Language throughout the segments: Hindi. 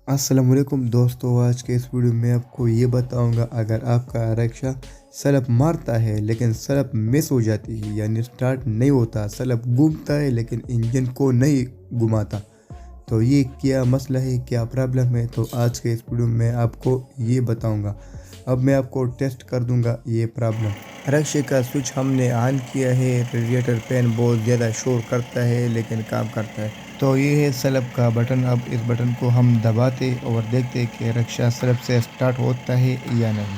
अस्सलाम वालेकुम दोस्तों, आज के इस वीडियो में आपको ये बताऊंगा अगर आपका रिक्शा सलप मारता है लेकिन सलप मिस हो जाती है यानी स्टार्ट नहीं होता, सलप घूमता है लेकिन इंजन को नहीं घुमाता, तो ये क्या मसला है, क्या प्रॉब्लम है। तो आज के इस वीडियो में आपको ये बताऊंगा। अब मैं आपको टेस्ट कर दूंगा ये प्रॉब्लम। रिक्शे का स्विच हमने ऑन किया है, रेडिएटर फैन बहुत ज़्यादा शोर करता है लेकिन काम करता है। तो ये है सलब का बटन। अब इस बटन को हम दबाते और देखते कि रिक्शा सलब से स्टार्ट होता है या नहीं।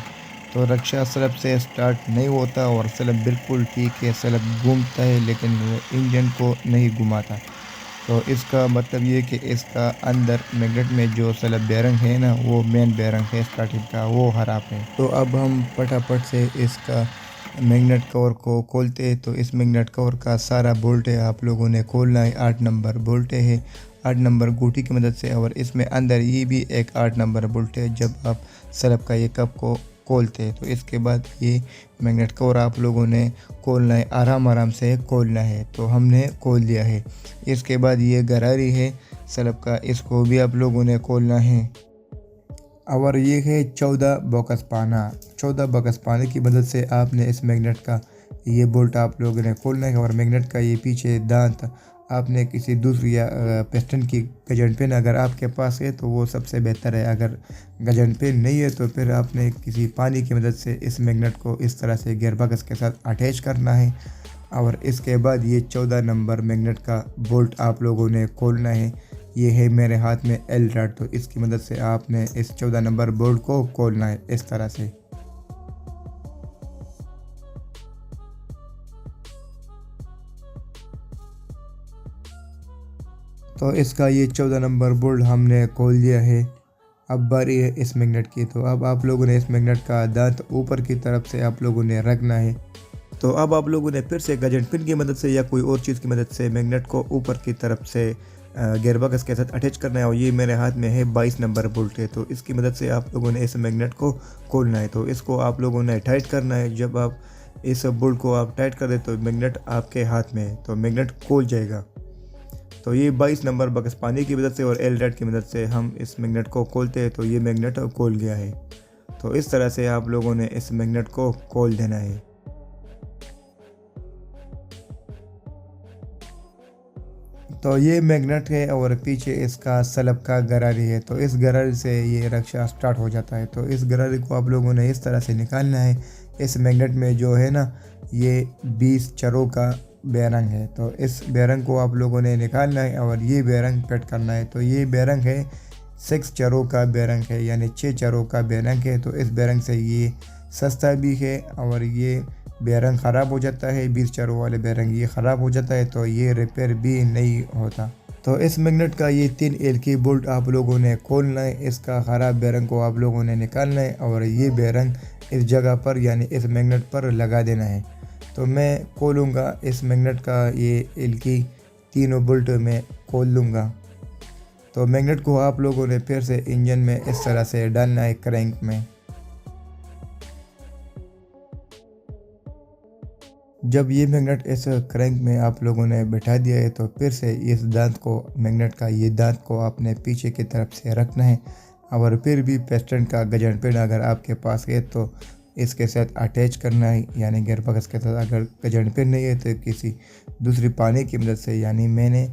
तो रिक्शा सलब से स्टार्ट नहीं होता और सलब बिल्कुल ठीक है, सलब घूमता है लेकिन इंजन को नहीं घुमाता। तो इसका मतलब ये कि इसका अंदर मैग्नेट में जो सलब बेरंग है ना, वो मेन बेरंग है स्टार्टिंग का, वो ख़राब है। तो अब हम फटाफट से इसका मैग्नेट कवर को खोलते हैं। तो इस मैग्नेट कवर का सारा बोल्ट है आप लोगों ने खोलना है। 8 नंबर बोल्ट है, 8 नंबर गोटी की मदद से, और इसमें अंदर ये भी एक 8 नंबर बोल्ट है। जब आप सलब का ये कप को खोलते हैं तो इसके बाद ये मैग्नेट कवर आप लोगों ने खोलना है, आराम आराम से खोलना है। तो हमने खोल दिया है। इसके बाद ये गरारी है सलब का, इसको भी आप लोगों ने खोलना है। और ये है 14 बॉक्स पाना। 14 बॉक्स पाने की मदद से आपने इस मैग्नेट का ये बोल्ट आप लोगों ने खोलना है। और मैग्नेट का ये पीछे दांत आपने किसी दूसरी या पिस्टन की गजन पिन अगर आपके पास है तो वो सबसे बेहतर है। अगर गजन पिन नहीं है तो फिर आपने किसी पानी की मदद से इस मैग्नेट को इस तरह से गियर बॉक्स के साथ अटैच करना है। और इसके बाद ये 14 नंबर मैग्नेट का बोल्ट आप लोगों ने खोलना है। ये है मेरे हाथ में एल रॉड, तो इसकी मदद से आपने इस 14 नंबर बोल्ट को खोलना है इस तरह से। तो इसका ये 14 नंबर बोल्ट हमने खोल दिया है। अब बारी है इस मैग्नेट की। तो अब आप लोगों ने इस मैग्नेट का दांत ऊपर की तरफ से आप लोगों ने रखना है। तो अब आप लोगों ने फिर से गजन पिन की मदद से या कोई और चीज़ की मदद से मैग्नेट को ऊपर की तरफ से गियर बॉक्स के साथ अटैच करना है। और ये मेरे हाथ में है 22 नंबर बोल्ट है, तो इसकी मदद से आप लोगों ने इस मैग्नेट को खोलना है। तो इसको आप लोगों ने टाइट करना है। जब आप इस बोल्ट को आप टाइट कर दे तो मैग्नेट आपके हाथ में है, तो मैग्नेट खोल जाएगा। तो ये 22 नंबर बॉक्स पानी की मदद से और एल रॉड की मदद से हम इस मैग्नेट को खोलते हैं। तो ये मैग्नेट खोल गया है। तो इस तरह से आप लोगों ने इस मैग्नेट को खोल देना है। तो ये मैग्नेट है और पीछे इसका सलब का गरारी है। तो इस गरारी से ये रिक्शा स्टार्ट हो जाता है। तो इस गरारी को आप लोगों ने इस तरह से निकालना है। इस मैग्नेट में जो है ना, ये 20 चरों का बेरंग है। तो इस बेरंग को आप लोगों ने निकालना है और ये बेरंग फिट करना है। तो ये बेरंग है 6 चरों का बेरंग है, यानी 6 चरों का बेरंग है। तो इस बेरंग से ये सस्ता भी है और ये बेरंग ख़राब हो जाता है, 20 चरों वाले बेरंग ये ख़राब हो जाता है तो ये रिपेयर भी नहीं होता। तो इस मैग्नेट का ये 3 एल की बोल्ट आप लोगों ने खोलना है। इसका ख़राब बेरंग को आप लोगों ने निकालना है और ये बेरंग इस जगह पर यानी इस मैग्नेट पर लगा देना है। तो मैं खोलूँगा इस मैग्नेट का ये एल की तीनों बोल्ट में खोल लूँगा। तो मैग्नेट को आप लोगों ने फिर से इंजन में इस तरह से डालना है क्रैंक में। जब ये मैग्नेट इस क्रैंक में आप लोगों ने बैठा दिया है तो फिर से इस दांत को, मैग्नेट का ये दांत को आपने पीछे की तरफ से रखना है। और फिर भी पिस्टन का गजन पिन अगर आपके पास है तो इसके साथ अटैच करना है, यानी गियर बॉक्स के साथ। अगर गजन पिन नहीं है तो किसी दूसरी पानी की मदद से, यानी मैंने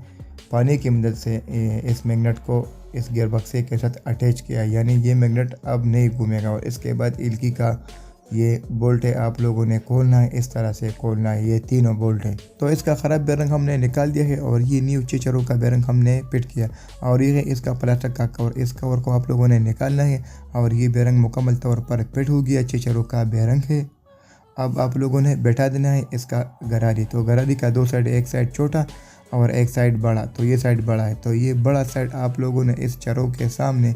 पानी की मदद से इस मैग्नेट को इस गियर बॉक्स के साथ अटैच किया, यानी ये मैग्नेट अब नहीं घूमेगा। और इसके बाद इल्की का ये बोल्ट है आप लोगों ने खोलना है, इस तरह से खोलना है। ये तीनों बोल्ट है। तो इसका ख़राब बेरंग हमने निकाल दिया है और ये न्यू चेचरों का बेरंग हमने फिट किया। और ये है इसका प्लास्टिक का कवर, इस कवर को आप लोगों ने निकालना है। और ये बेरंग मुकम्मल तौर पर फिट हो गया, चेचरों का बेरंग है। अब आप लोगों ने बैठा देना है इसका गरारी। तो गरारी का 2 साइड, एक साइड छोटा और एक साइड बड़ा। तो ये साइड बड़ा है, तो ये बड़ा साइड आप लोगों ने इस चरों के सामने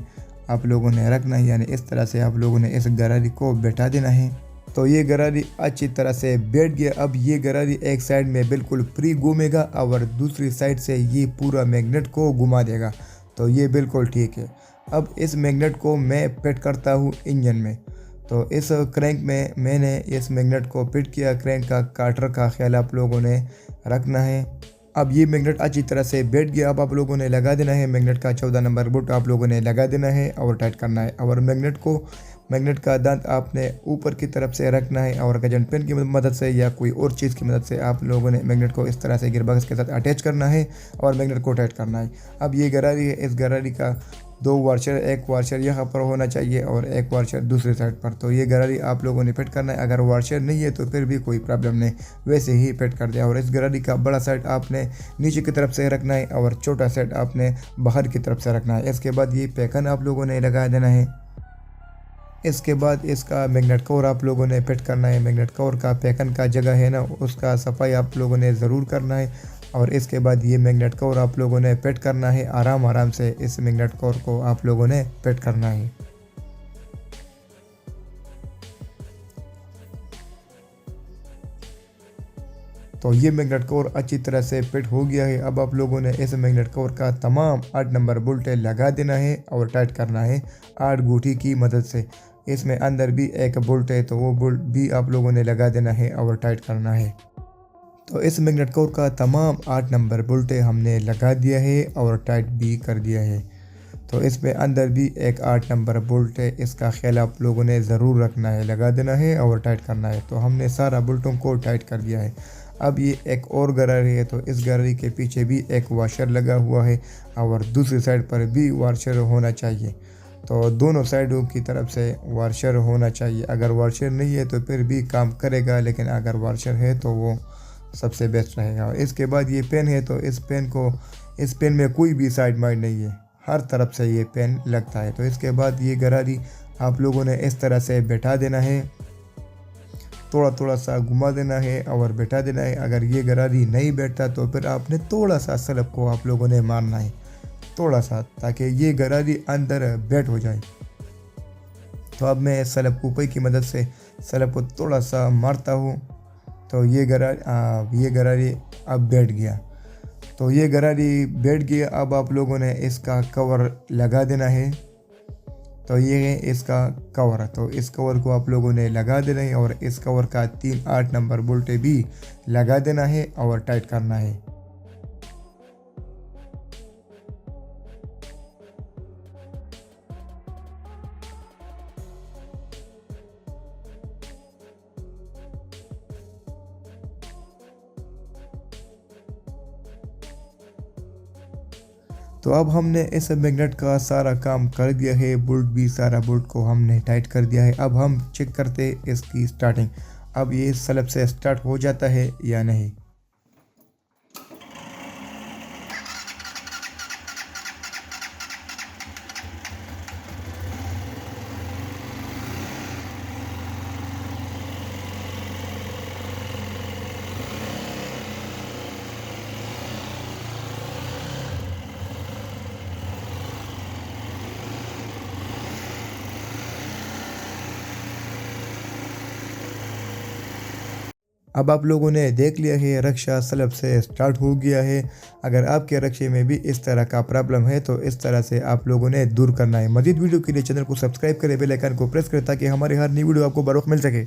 आप लोगों ने रखना है, यानी इस तरह से आप लोगों ने इस गरारी को बैठा देना है। तो ये गरारी अच्छी तरह से बैठ गया। अब ये गरारी एक साइड में बिल्कुल फ्री घूमेगा और दूसरी साइड से ये पूरा मैग्नेट को घुमा देगा। तो ये बिल्कुल ठीक है। अब इस मैग्नेट को मैं फिट करता हूँ इंजन में। तो इस क्रैंक में मैंने इस मैग्नेट को फिट किया। क्रैंक का काटर का ख्याल आप लोगों ने रखना है। अब ये मैग्नेट अच्छी तरह से बैठ गया। अब आप लोगों ने लगा देना है मैग्नेट का 14 नंबर बोल्ट आप लोगों ने लगा देना है और टाइट करना है। और मैग्नेट का दांत आपने ऊपर की तरफ से रखना है और गजन पेन की मदद से या कोई और चीज़ की मदद से आप लोगों ने मैग्नेट को इस तरह से गियरबॉक्स के साथ अटैच करना है और मैग्नेट को टाइट करना है। अब ये गरारी है, इस गरारी का 2 वाशर, एक वाशर यहाँ पर होना चाहिए और एक वाशर दूसरी साइड पर। तो ये गरारी आप लोगों ने फिट करना है। अगर वाशर नहीं है तो फिर भी कोई प्रॉब्लम नहीं, वैसे ही फिट कर दिया। और इस गरारी का बड़ा साइड आपने नीचे की तरफ से रखना है और छोटा साइड आपने बाहर की तरफ से रखना है। इसके बाद ये पैकन आप लोगों ने लगा देना है। इसके बाद इसका मैग्नेट कवर आप लोगों ने फिट करना है। मैग्नेट कवर का पैकन का जगह है ना, उसका सफाई आप लोगों ने ज़रूर करना है। और इसके बाद ये मैग्नेट कवर आप लोगों ने फिट करना है। आराम से इस मैग्नेट कवर को आप लोगों ने फिट करना है। तो ये मैग्नेट कवर अच्छी तरह से फिट हो गया है। अब आप लोगों ने इस मैग्नेट कवर का तमाम 8 नंबर बोल्ट लगा देना है और टाइट करना है 8 गूठी की मदद से। इसमें अंदर भी एक बोल्ट है तो वो बोल्ट भी आप लोगों ने लगा देना है और टाइट करना है। तो इस मैग्नेट कवर का तमाम 8 नंबर बोल्ट हमने लगा दिया है और टाइट भी कर दिया है। तो इसमें अंदर भी एक 8 नंबर बोल्ट है, इसका ख्याल आप लोगों ने ज़रूर रखना है, लगा देना है और टाइट करना है। तो हमने सारा बोल्टों को टाइट कर दिया है। अब ये एक और गरारी है, तो इस गरारी के पीछे भी एक वाशर लगा हुआ है और दूसरी साइड पर भी वाशर होना चाहिए। तो दोनों साइडों की तरफ से वाशर होना चाहिए। अगर वाशर नहीं है तो फिर भी काम करेगा, लेकिन अगर वाशर है तो वो सबसे बेस्ट रहेगा। इसके बाद ये पेन है, तो इस पेन में कोई भी साइड माइंड नहीं है, हर तरफ से ये पेन लगता है। तो इसके बाद ये गरारी आप लोगों ने इस तरह से बैठा देना है, थोड़ा सा घुमा देना है और बैठा देना है। अगर ये गरारी नहीं बैठता तो फिर आपने थोड़ा सा स्लैब को आप लोगों ने मारना है, थोड़ा सा, ताकि ये गरारी अंदर बैठ हो जाए। तो अब मैं स्लैब ऊपर की मदद से स्लैब को थोड़ा सा मारता हूँ, तो ये गरारी अब बैठ गया। तो ये गरारी बैठ गया। अब आप लोगों ने इसका कवर लगा देना है। तो ये है इसका कवर, तो इस कवर को आप लोगों ने लगा देना है और इस कवर का 3 8 नंबर बोल्ट भी लगा देना है और टाइट करना है। तो अब हमने इस मैग्नेट का सारा काम कर दिया है, सारा बोल्ट को हमने टाइट कर दिया है। अब हम चेक करते इसकी स्टार्टिंग, अब ये स्लैब से स्टार्ट हो जाता है या नहीं। अब आप लोगों ने देख लिया है रक्षा स्लैब से स्टार्ट हो गया है। अगर आपके रक्षे में भी इस तरह का प्रॉब्लम है तो इस तरह से आप लोगों ने दूर करना है। मज़ीद वीडियो के लिए चैनल को सब्सक्राइब करें, बेल आइकन को प्रेस करें ताकि हमारी हर नई वीडियो आपको बर वक्त मिल सके।